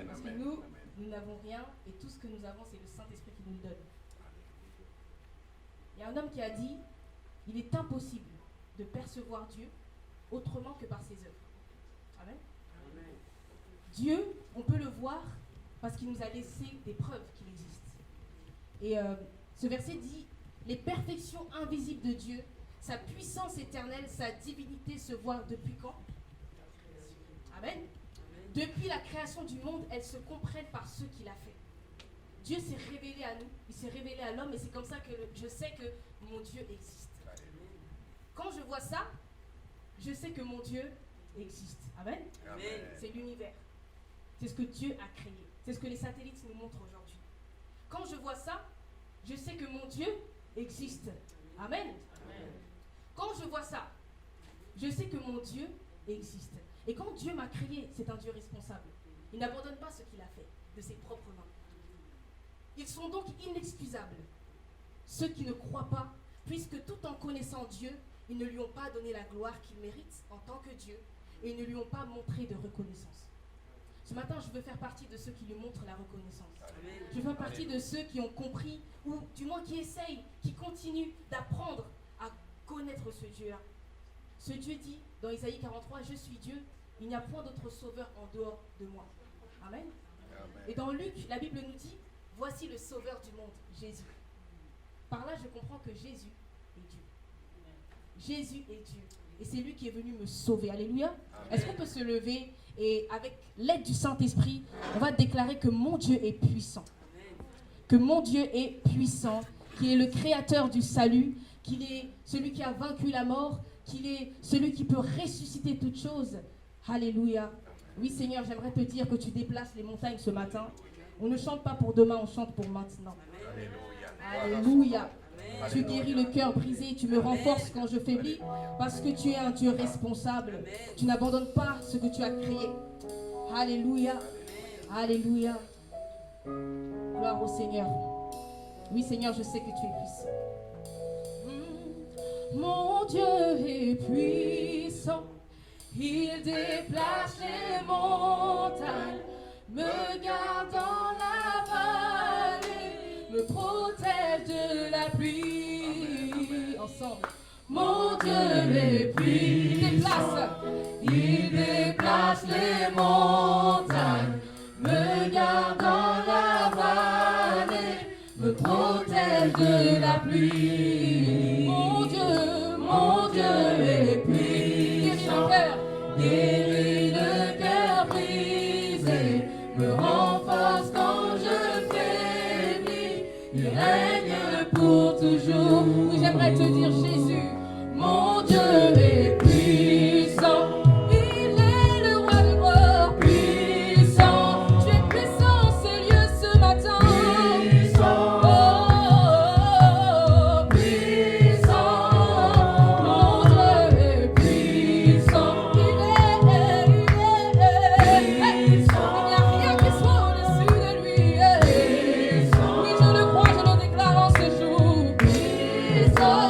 Parce que nous n'avons rien et tout ce que nous avons, c'est le Saint-Esprit qui nous le donne. Il y a un homme qui a dit, il est impossible de percevoir Dieu autrement que par ses œuvres. Amen. Dieu, on peut le voir parce qu'il nous a laissé des preuves qu'il existe. Et ce verset dit, les perfections invisibles de Dieu, sa puissance éternelle, sa divinité se voient depuis quand? Amen. Depuis la création du monde, elles se comprennent par ce qu'il a fait. Dieu s'est révélé à nous, il s'est révélé à l'homme et c'est comme ça que je sais que mon Dieu existe. Quand je vois ça, je sais que mon Dieu existe. Amen. Amen. C'est l'univers. C'est ce que Dieu a créé. C'est ce que les satellites nous montrent aujourd'hui. Quand je vois ça, je sais que mon Dieu existe. Amen. Amen. Quand je vois ça, je sais que mon Dieu existe. Et quand Dieu m'a créé, c'est un Dieu responsable. Il n'abandonne pas ce qu'il a fait de ses propres mains. Ils sont donc inexcusables, ceux qui ne croient pas, puisque tout en connaissant Dieu, ils ne lui ont pas donné la gloire qu'il mérite en tant que Dieu et ils ne lui ont pas montré de reconnaissance. Ce matin, je veux faire partie de ceux qui lui montrent la reconnaissance. Amen. Je veux faire partie de ceux qui ont compris, ou du moins qui essayent, qui continuent d'apprendre à connaître ce Dieu-là. Ce Dieu dit dans Isaïe 43, « Je suis Dieu, il n'y a point d'autre sauveur en dehors de moi. » Amen. Amen. Et dans Luc, la Bible nous dit, « Voici le sauveur du monde, Jésus. » Par là, je comprends que Jésus est Dieu. Jésus est Dieu. Et c'est lui qui est venu me sauver. Alléluia. Est-ce qu'on peut se lever et avec l'aide du Saint-Esprit, on va déclarer que mon Dieu est puissant. Que mon Dieu est puissant, qu'il est le créateur du salut, qu'il est celui qui a vaincu la mort, qu'il est celui qui peut ressusciter toutes choses. Alléluia. Oui Seigneur, j'aimerais te dire que tu déplaces les montagnes ce matin. On ne chante pas pour demain, on chante pour maintenant. Alléluia. Alléluia. Tu guéris le cœur brisé, tu me renforces quand je faiblis, parce que tu es un Dieu responsable. Tu n'abandonnes pas ce que tu as créé. Alléluia. Alléluia. Gloire au Seigneur. Oui Seigneur, je sais que tu es puissant. Mon Dieu est puissant. Il déplace les montagnes, me garde dans la vallée, me protège de la pluie. Ensemble. Mon Dieu est puissant. Il déplace les montagnes, me garde dans la vallée, me protège de la pluie. Mon Dieu est puissant. Guéris le cœur brisé, me renforce quand je faiblis. Il règne pour toujours. Oui, j'aimerais te dire Jésus, mon Dieu est puissant. Il est le roi des rois. Puissant, tu es puissant en ces lieux ce matin. Puissant, oh, puissant. Mon Dieu est puissant. Il est puissant. Il n'y a rien qui soit au-dessus de lui. Puissant. Oui, je le crois, je le déclare en ce jour. Puissant.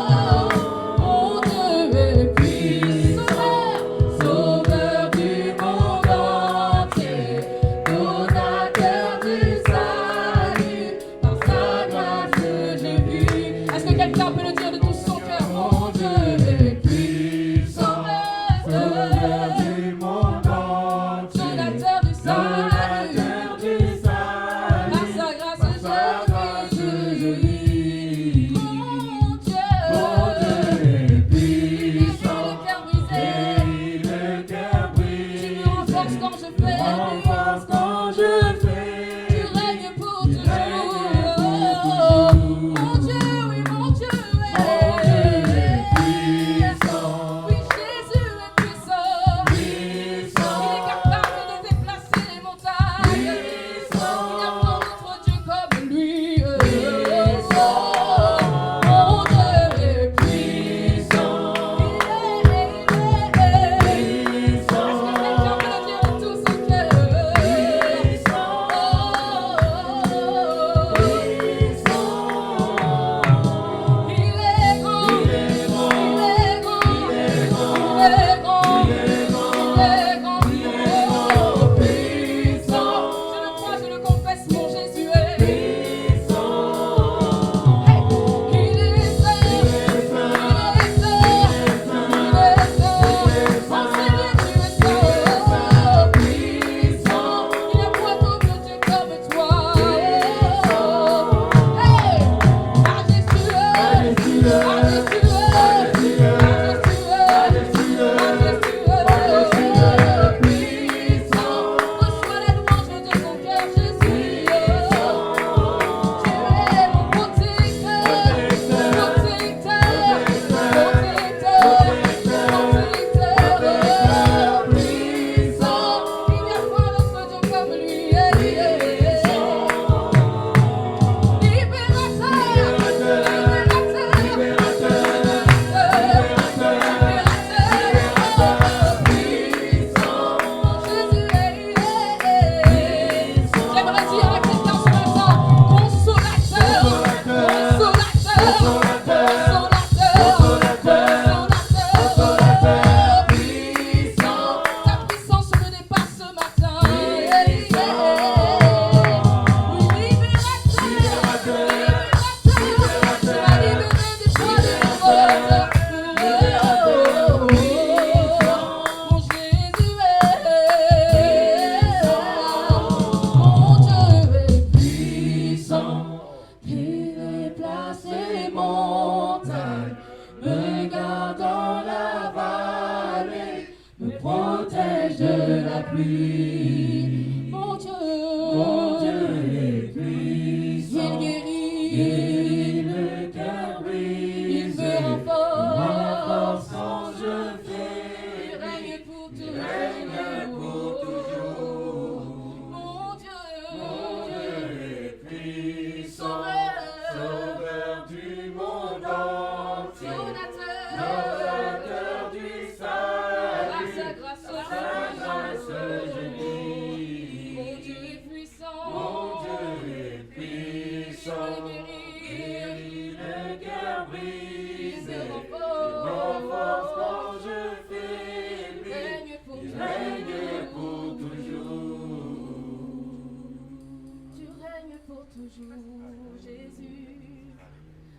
toujours, Jésus.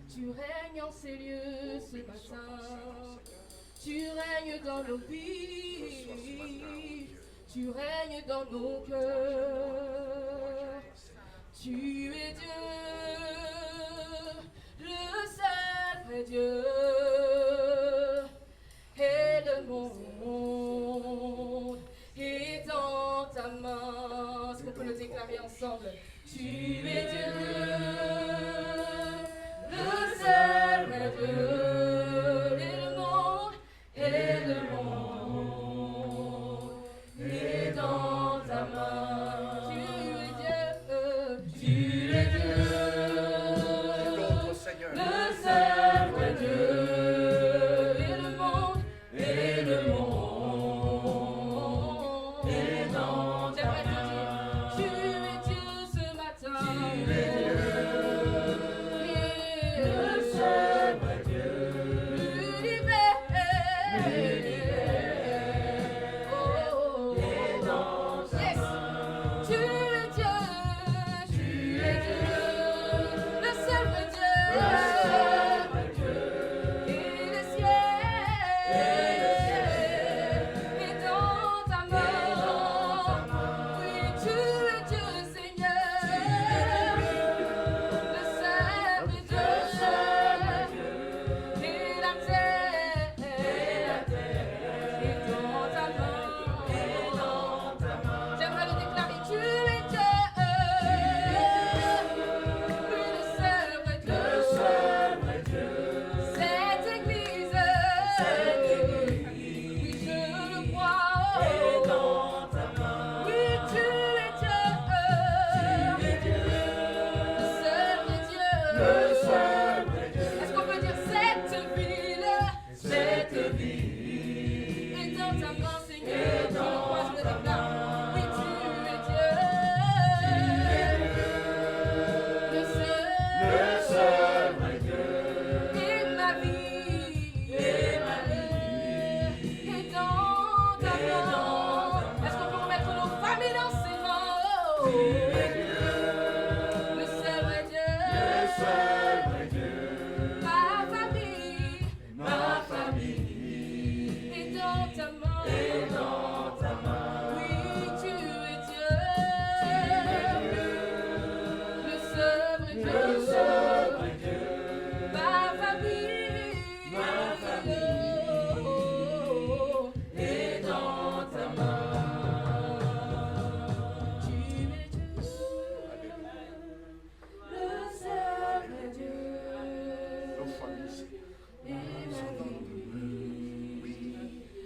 Tu règnes en ces lieux ce matin. Tu règnes dans nos vies. Tu règnes dans nos cœurs. Tu es Dieu, le seul vrai Dieu. Et le monde est dans ta main. Est-ce qu'on peut le déclarer ensemble? Tu es Dieu, le seul vrai Dieu. Et le monde est dans ta main. Tu es Dieu, tu es Dieu, le seul vrai Dieu.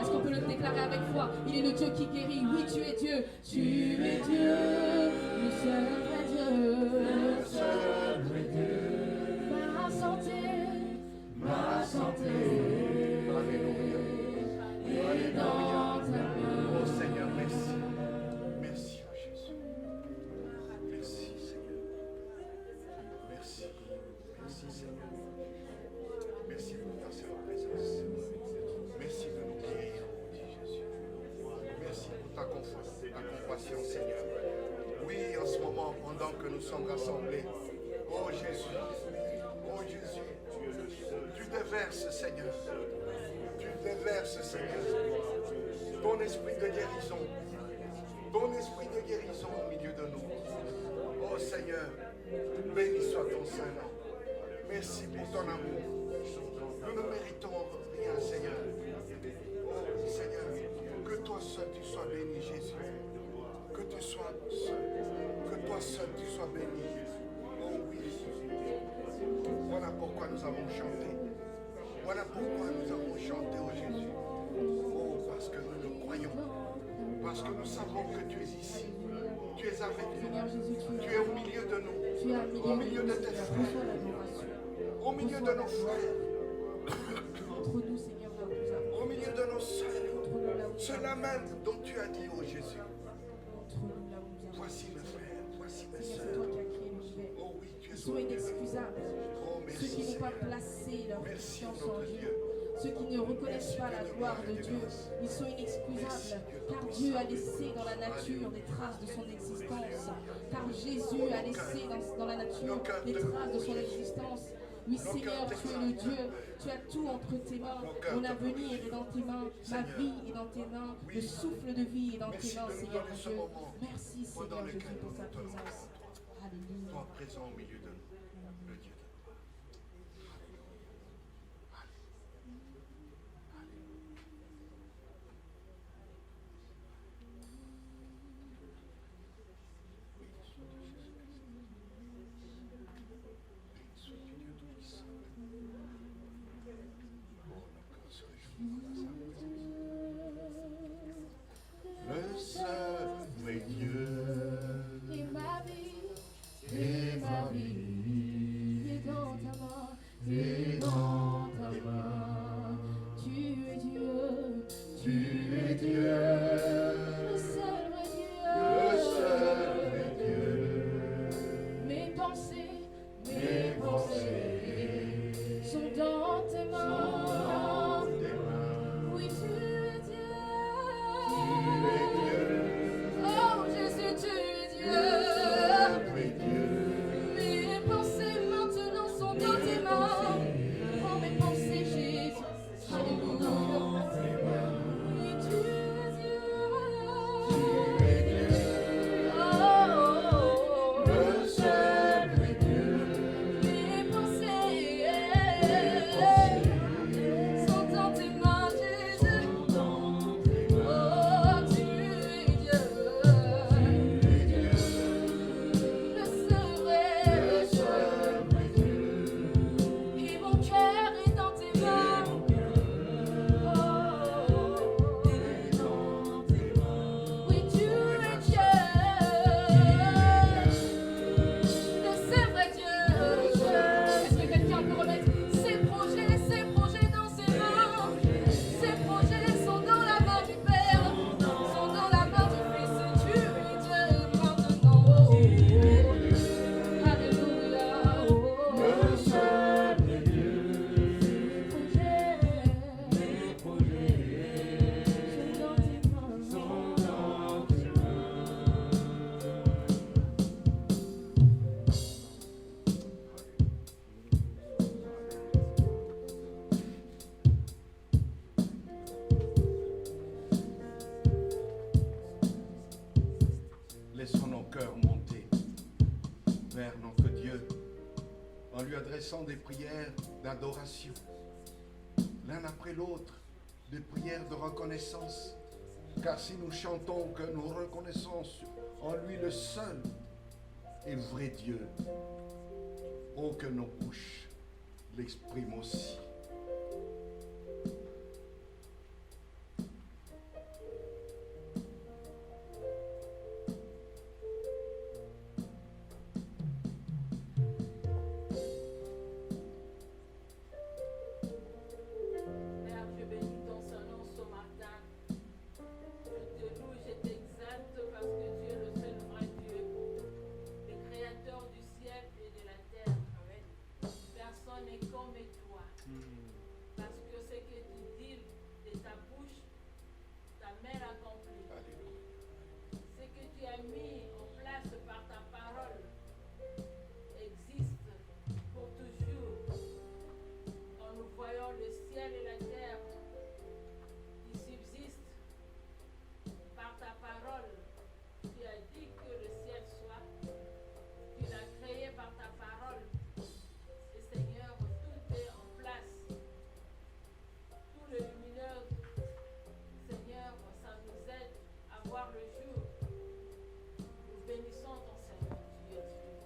Est-ce qu'on peut le déclarer avec foi? Il est le Dieu qui guérit. Oui, tu es Dieu. Tu es Dieu, le seul vrai Dieu. Ma santé est dans ta main. Oh Seigneur, merci. Merci, oh Jésus. Merci, Seigneur. Merci. Merci, Seigneur. Merci pour ta présence. Merci de nous guérir, mon Dieu Jésus. Merci pour ta compassion, Seigneur. Oui, en ce moment, pendant que nous sommes rassemblés, oh Jésus, tu déverses, Seigneur. Tu déverses, Seigneur, ton esprit de guérison. Ton esprit de guérison au milieu de nous. Oh Seigneur, béni soit ton Saint-Nom. Merci pour ton amour. Nous ne méritons rien, Seigneur. Oh Seigneur, que toi seul tu sois béni, Jésus. Que tu sois seul. Que toi seul tu sois béni. Oh oui. Voilà pourquoi nous avons chanté. Voilà pourquoi nous avons chanté, oh Jésus. Oh, parce que nous le croyons. Parce que nous savons que tu es ici. Tu es avec nous. Tu es au milieu de nous. Au milieu de tes frères. Au milieu de nos frères. Au milieu de nos sœurs. Cela même dont tu as dit, oh Jésus. Voici mes frères. Voici mes sœurs. Oh oui, tu es Ils sont inexcusables. Oh, merci, Ceux qui n'ont pas Seigneur. placé leur Merci, confiance en notre Dieu. Dieu. Ceux qui ne reconnaissent pas la gloire de Dieu, ils sont inexcusables, car Dieu a laissé dans la nature des traces de son existence, car Jésus a laissé dans la nature des traces de son existence. Oui Seigneur, tu es le Dieu, tu as tout entre tes mains, mon avenir est dans tes mains, ma vie est dans tes mains, le souffle de vie est dans tes mains, Seigneur Dieu. Merci Seigneur Jésus pour ta présence. Alléluia. Sois présent au milieu de nous, le Dieu de gloire. Le seul vrai Dieu. Et ma vie est dans ta main, est dans ta main. Tu es Dieu, Tu es Dieu, le seul vrai le seul vrai Dieu. Mes pensées sont dans tes mains. Dans tes mains. Oui, tu es Dieu. Tu es Dieu, Oh Jésus, tu es Dieu. vrai Dieu. Mes pensées maintenant sont dans tes mains. Oh, mes pensées, Jésus. Alléluia. Oui, tu es Dieu. Tu es Dieu, Oh, le seul vrai Dieu. mes pensées sont dans tes mains, Jésus. Oh, tu es Dieu. Le seul vrai Dieu. Et mon cœur est dans tes mains. Oh, oui, tu es Dieu. Le seul vrai Dieu. Est-ce que quelqu'un peut remettre ses projets dans ses mains? Ses projets sont dans la main du Père, sont dans la main du Fils. Tu es Dieu maintenant. Alléluia. Le seul vrai Dieu. Mes projets sont dans tes mains. Laissons nos cœurs monter vers notre Dieu en lui adressant des prières d'adoration, l'un après l'autre, des prières de reconnaissance. Car si nous chantons que nous reconnaissons en lui le seul et vrai Dieu, oh que nos bouches l'expriment aussi. Père, je bénis ton Saint-Nom ce matin. Je te loue, je t'exalte parce que tu es le seul vrai Dieu, le créateur du ciel et de la terre. Personne n'est comme toi. as mis en place par ta parole existe pour toujours. Quand nous voyons le ciel et la terre qui subsistent par ta parole, tu as dit que le ciel soit, tu l'as créé par ta parole. Et Seigneur, tout est en place. Tout le lumineux, Seigneur, ça nous aide à voir le jour. Nous bénissons ton Seigneur, tu es Dieu.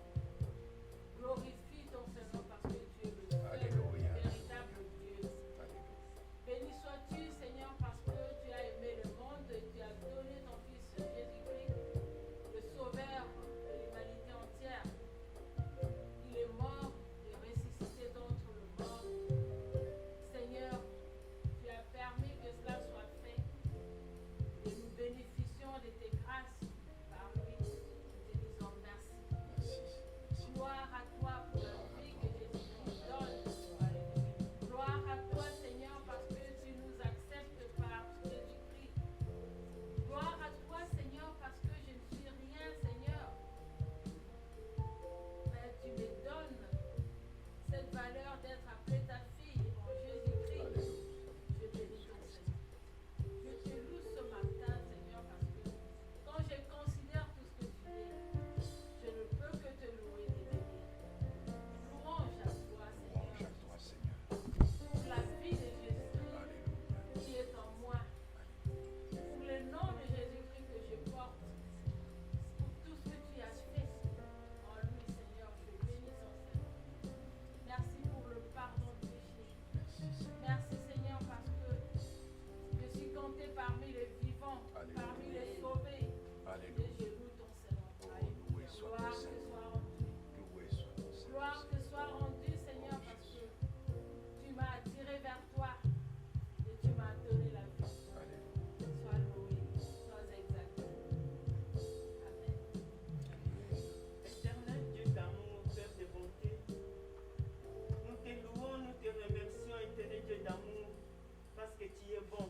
Glorifie ton Seigneur parce que tu es le seul Alléluia. véritable Dieu. Béni sois-tu, Seigneur, parce que tu as aimé le monde et tu as donné ton Fils Jésus-Christ, le Sauveur de l'humanité entière. Il est mort et ressuscité d'entre les morts. Seigneur, tu as permis que cela soit fait et nous bénéficions de tes grâces par lui. Nous te disons merci. Gloire à toi pour la vie que Jésus nous donne. Gloire à toi, Seigneur, parce que tu nous acceptes par Jésus-Christ. Gloire à toi, Seigneur, parce que je ne suis rien, Seigneur. Mais tu me donnes cette valeur d'être appelée ta fille en Jésus-Christ. Je bénis ton Seigneur. Je te loue ce matin, Seigneur, parce que quand je considère tout ce que tu es, je ne peux que te louer et te bénir. Louange à toi, Louange à Seigneur, toi, Seigneur. pour la vie de Jésus Alléluia. qui est en moi, pour le nom de Jésus-Christ que je porte, pour tout ce que tu as fait en lui, Seigneur, je bénis ton Seigneur. Merci pour le pardon du péché. Merci, Seigneur, parce que je suis compté parmi les vivants, Alléluia. parmi les sauvés. Et Alléluia. je loue ton Seigneur. Oh, loué soit Gloire ton te Seigneur. soit rendue. Loué soit ton Seigneur. Gloire te soit rendue, Seigneur, parce que tu m'as attiré vers toi et tu m'as donné la vie. Alléluia. Sois loué, sois exalté. Amen. Éternel Dieu d'amour, Père de bonté, nous te louons, nous te remercions, éternel Dieu d'amour, parce que tu es bon.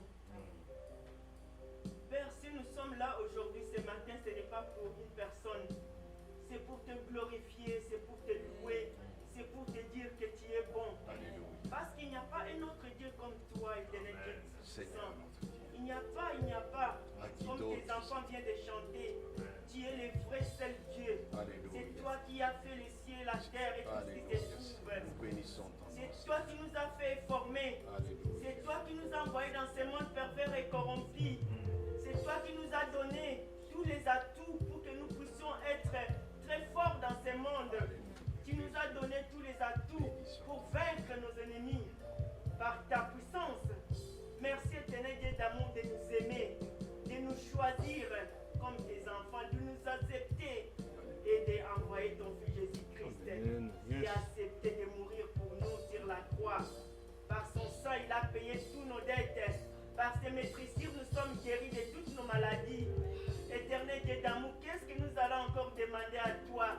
Père, si nous sommes là aujourd'hui, ce matin, ce n'est pas pour une personne, c'est pour te glorifier, c'est pour te louer, c'est pour te dire que tu es bon. Alléluia. Parce qu'il n'y a pas un autre Dieu comme toi, éternel Dieu Seigneur, puissant. notre Dieu. Il n'y a pas, À qui comme d'autre? tes enfants viennent de chanter, tu es le vrai seul Dieu. Alléluia. C'est toi qui as fait les cieux, la terre et tout ce qui Alléluia. se trouve. Nous bénissons ton nom. C'est toi qui nous as fait former. Alléluia. C'est toi qui nous as envoyés dans ce monde pervers et corrompu. C'est toi qui nous as donné tous les atouts pour que nous puissions être très forts dans ce monde. Tu nous as donné tous les atouts pour vaincre nos ennemis par ta puissance. Merci éternel Dieu d'amour de nous aimer, de nous choisir comme tes enfants, de nous accepter et d'envoyer ton Fils Jésus-Christ qui a accepté de mourir pour nous sur la croix. Par son sang, il a payé tous nos dettes. Par ses maîtrisures, nous sommes guéris de toutes nos maladies. Éternel Dieu d'amour, qu'est-ce que nous allons encore demander à toi?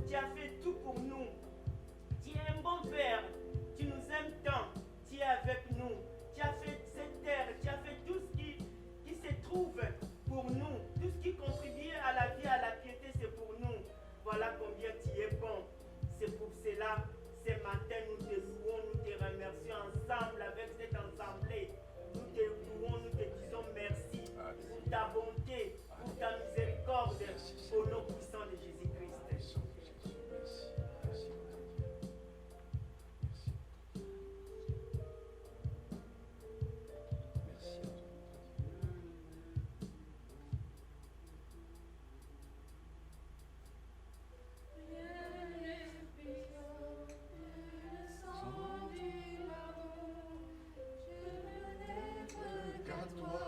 Tu as fait tout pour nous. Tu es un bon Père. Tu nous aimes tant. Tu es avec nous. Tu as fait cette terre. Tu as fait tout ce qui se trouve pour nous. Tout ce qui contribue à la vie, à la piété, c'est pour nous. Voilà combien tu es bon. C'est pour cela, ce matin, nous te louons, nous te remercions ensemble avec cette assemblée. Nous te louons, nous te disons merci pour ta bonté, pour ta miséricorde, au nom puissant de Jésus-Christ. Merci. Merci. Merci. Merci à toi, notre Dieu. Qu'à toi,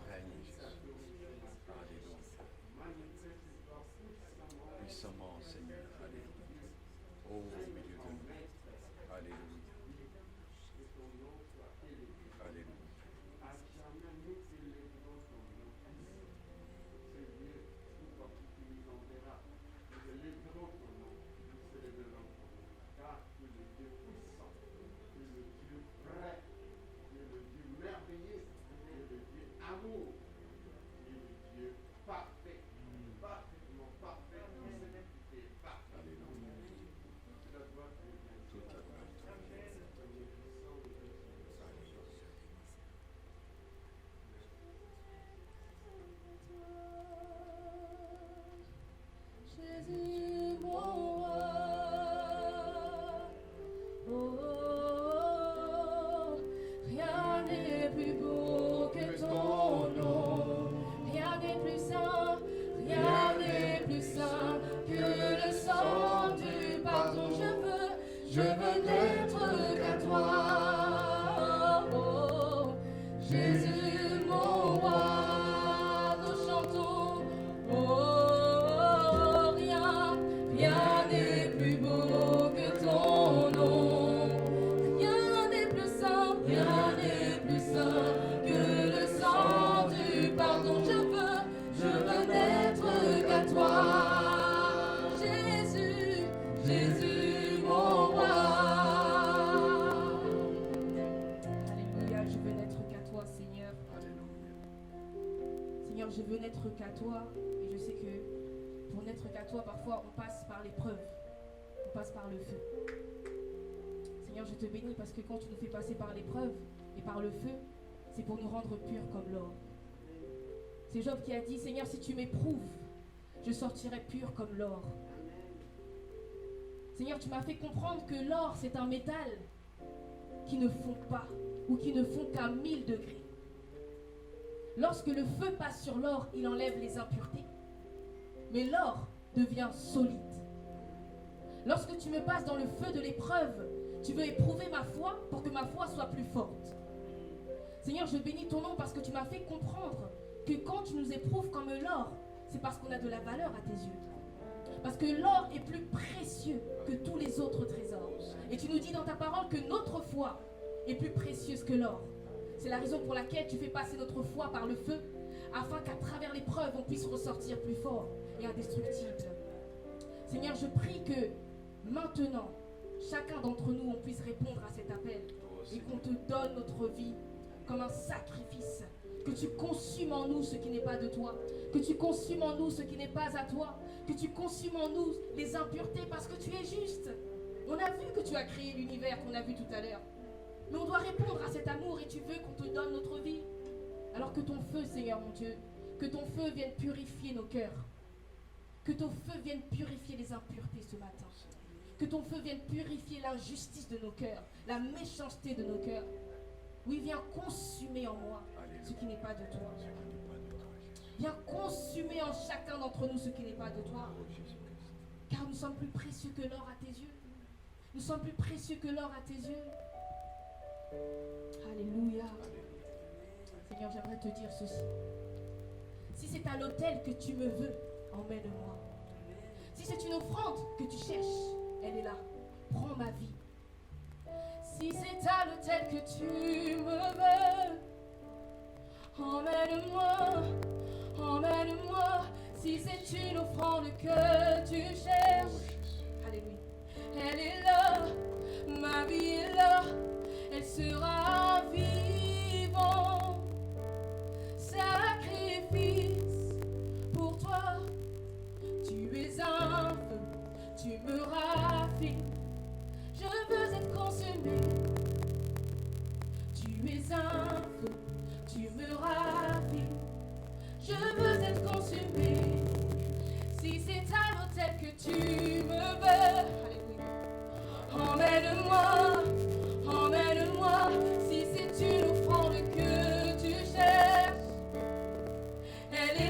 Règne, Jésus. Alléluia. Puissamment, Seigneur. Alléluia. Au milieu de nous. Alléluia. Alléluia. Toute la gloire te revient. Jésus, mon roi, oh, rien n'est plus beau que ton nom, rien n'est plus saint, rien n'est plus saint que le sang du pardon. Je veux n'être qu'à toi, oh, Jésus, mon roi, nous chantons, oh, rien n'est plus beau que ton nom. Rien n'est plus saint que le sang du pardon. Je veux n'être qu'à toi, Jésus, Jésus, mon roi. Alléluia, je veux n'être qu'à toi, Seigneur. Seigneur, je veux n'être qu'à toi. Et je sais que pour n'être qu'à toi, parfois on passe par l'épreuve. On passe par le feu. Seigneur, je te bénis parce que quand tu nous fais passer par l'épreuve et par le feu, c'est pour nous rendre purs comme l'or. C'est Job qui a dit, Seigneur, si tu m'éprouves, je sortirai pur comme l'or. Seigneur, tu m'as fait comprendre que l'or, c'est un métal qui ne fond pas ou qui ne fond qu'à 1000 degrés. Lorsque le feu passe sur l'or, il enlève les impuretés. Mais l'or devient solide. Lorsque tu me passes dans le feu de l'épreuve, tu veux éprouver ma foi pour que ma foi soit plus forte. Seigneur, je bénis ton nom parce que tu m'as fait comprendre que quand tu nous éprouves comme l'or, c'est parce qu'on a de la valeur à tes yeux. Parce que l'or est plus précieux que tous les autres trésors. Et tu nous dis dans ta parole que notre foi est plus précieuse que l'or. C'est la raison pour laquelle tu fais passer notre foi par le feu, afin qu'à travers l'épreuve, on puisse ressortir plus fort et indestructible. Seigneur, je prie que maintenant, chacun d'entre nous, on puisse répondre à cet appel et qu'on te donne notre vie comme un sacrifice. Que tu consumes en nous ce qui n'est pas de toi. Que tu consumes en nous ce qui n'est pas à toi. Que tu consumes en nous les impuretés parce que tu es juste. On a vu que tu as créé l'univers qu'on a vu tout à l'heure. Mais on doit répondre à cet amour et tu veux qu'on te donne notre vie. Alors que ton feu, Seigneur mon Dieu, que ton feu vienne purifier nos cœurs. Que ton feu vienne purifier les impuretés ce matin. Que ton feu vienne purifier l'injustice de nos cœurs, la méchanceté de nos cœurs. Oui, viens consumer en moi ce qui n'est pas de toi. Viens consumer en chacun d'entre nous ce qui n'est pas de toi. Car nous sommes plus précieux que l'or à tes yeux. Nous sommes plus précieux que l'or à tes yeux. Alléluia. Seigneur, j'aimerais te dire ceci. Si c'est à l'autel que tu me veux, emmène-moi. Si c'est une offrande que tu cherches, elle est là. Prends ma vie. Si c'est à l'autel que tu me veux, emmène-moi, emmène-moi. Si c'est une offrande que tu cherches, alléluia. Elle est là, ma vie est là, elle sera vivante. Sacrifice pour toi, tu es un feu, tu me raffines. Je veux être consumé. Tu es un feu, tu me raffines. Je veux être consumé. Si c'est à l'autel que tu me veux, emmène-moi, emmène-moi. Si c'est une offrande que tu cherches, elle est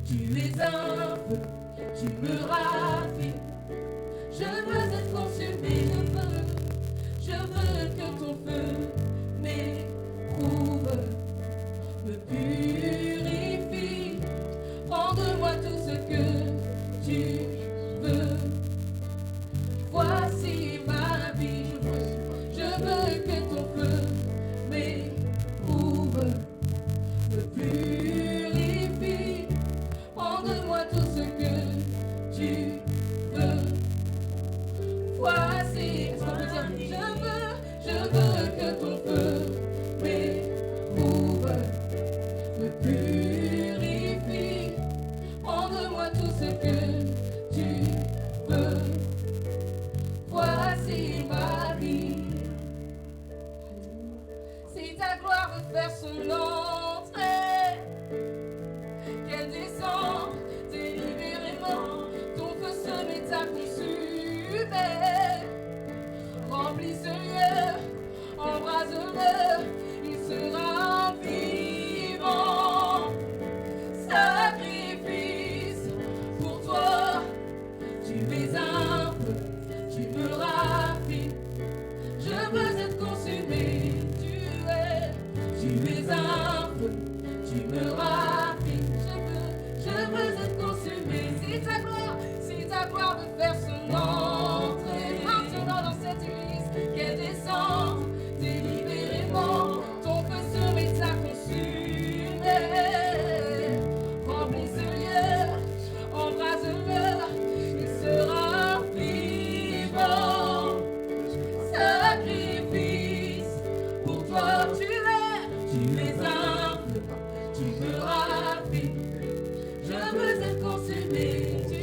Tu es un feu, tu me raffines. Je veux être consumé, je veux que ton feu m'éprouve, me purifie. Prends de moi tout ce que tu veux. Voici ma vie, je veux que ton feu m'éprouve, me purifie. Prends de moi tout ce que tu veux. Voici, est-ce qu'on peut dire, je veux que ton feu m'éprouve, me purifie. Prends de moi tout ce que tu veux. Voici ma vie. Si ta gloire veut faire son entrée, qu'elle descend délibérément, ton feu se met à consumer. Remplis ce lieu, embrase-le, il sera vivant. Sacrifice pour toi, tu es un feu, tu me raffines. Je veux être consumé, tu es un feu, tu me raffines. Je veux être consumé. Si ta gloire veut faire son entrée maintenant dans cette église, qu'elle descende délibérément, ton feu se met à consumer. Remplis ce lieu, embrase-le, il sera vivant. Sacrifice pour toi, tu es un feu, tu me raffines. Je veux être consumé, tu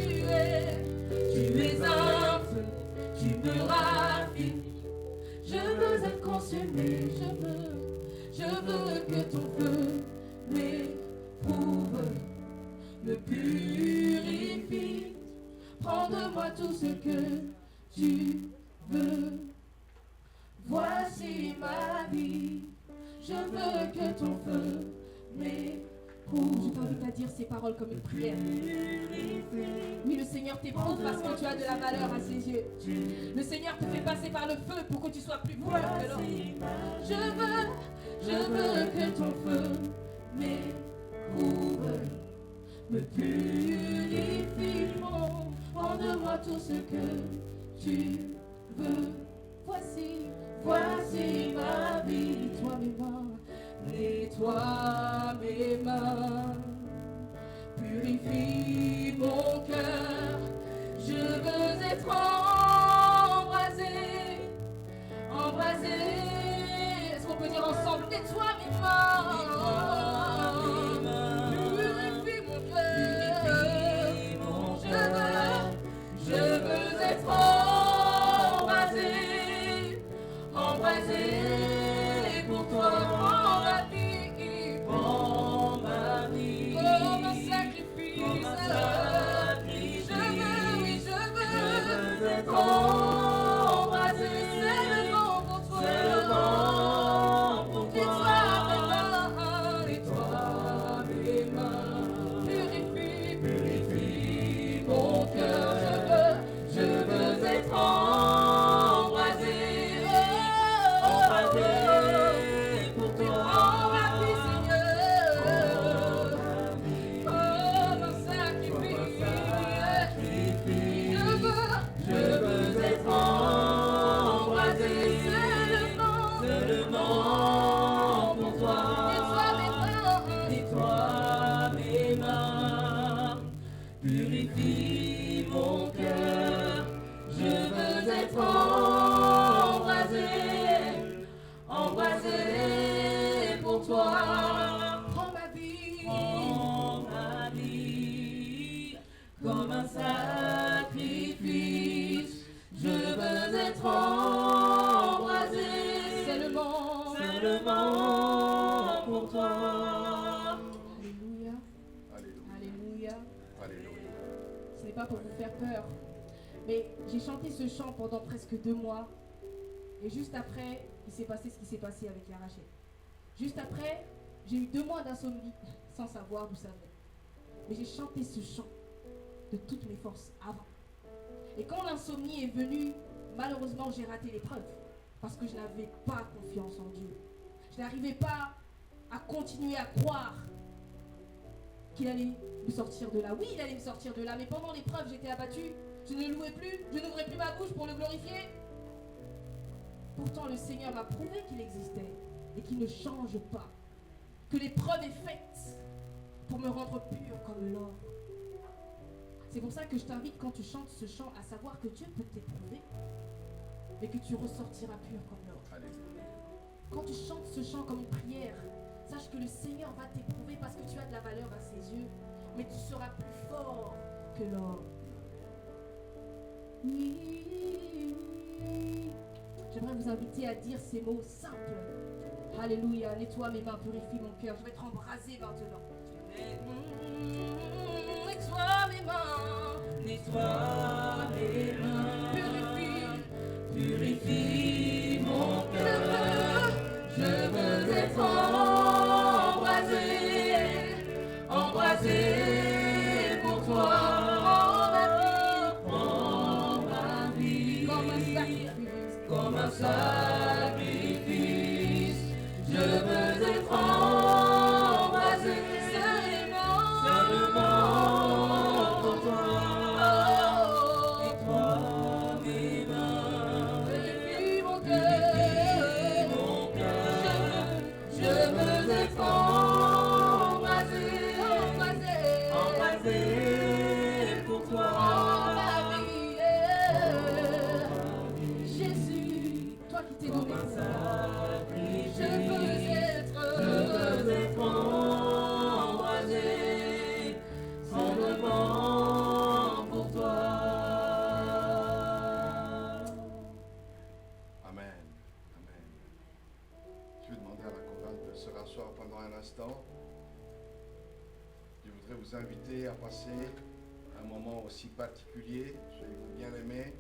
es un feu, tu me raffines. Je veux être consumé, je veux que ton feu m'éprouve, me purifie. Prends de moi tout ce que tu veux. Voici ma vie, je veux que ton feu m'éprouve. Je t'invite à dire ces paroles comme une prière. Oui, le Seigneur t'éprouve parce que tu as de la valeur à ses yeux. Le Seigneur te fait passer par le feu pour que tu sois plus pur que l'or. Je veux que ton feu m'éprouve, me purifie. Prends de moi tout ce que tu veux. Voici ma vie. Nettoie mes mains, purifie mon cœur. Je veux être embrasé. Est-ce qu'on peut dire ensemble, nettoie mes mains, purifie mon cœur. Je veux être embrasé pour toi. Prends ma vie, comme un sacrifice. Je veux être embrasé seulement pour toi. Nettoie mes mains, purifie mon cœur. Je veux être embrasé pour toi. Je veux être embrasé seulement pour toi. Nettoie mes mains, purifie mon cœur. Je veux être embrasé pour toi. Prends ma vie comme un sacrifice. Je veux être embrasé seulement pour toi. Alléluia. Alléluia. Alléluia. Alléluia. Ce n'est pas pour vous faire peur, mais j'ai chanté ce chant pendant presque 2 mois. Et juste après, il s'est passé ce qui s'est passé avec la Rachel. Juste après, j'ai eu 2 mois d'insomnie sans savoir d'où ça venait. Mais j'ai chanté ce chant de toutes mes forces avant. Et quand l'insomnie est venue, malheureusement, j'ai raté l'épreuve. Parce que je n'avais pas confiance en Dieu. Je n'arrivais pas à continuer à croire qu'il allait me sortir de là. Oui, il allait me sortir de là, mais pendant l'épreuve, j'étais abattue. Je ne le louais plus, je n'ouvrais plus ma bouche pour le glorifier. Pourtant, le Seigneur m'a prouvé qu'il existait et qu'il ne change pas. Que l'épreuve est faite pour me rendre pur comme l'or. C'est pour ça que je t'invite, quand tu chantes ce chant, à savoir que Dieu peut t'éprouver, mais que tu ressortiras pur comme l'or. Quand tu chantes ce chant comme une prière, sache que le Seigneur va t'éprouver parce que tu as de la valeur à ses yeux, mais tu seras plus fort que l'or. J'aimerais vous inviter à dire ces mots simples. Alléluia, nettoie mes mains, purifie mon cœur. Je vais être embrasé maintenant. Nettoie mes mains, Nettoie mes mains, purifie mon cœur. Je veux être embrasé pour toi. Prends ma vie comme un sacrifice. Je veux être embrasé seulement pour toi. Nettoie mes mains, purifie mon cœur. Je veux être embrasé pour toi. Jésus, toi qui t'es donné. Je veux être embrasé seulement pour toi. Amen. Amen. Je vais demander à la chorale de se rasseoir pendant un instant. Je voudrais vous inviter à passer un moment aussi particulier. Soyez-vous bien aimés.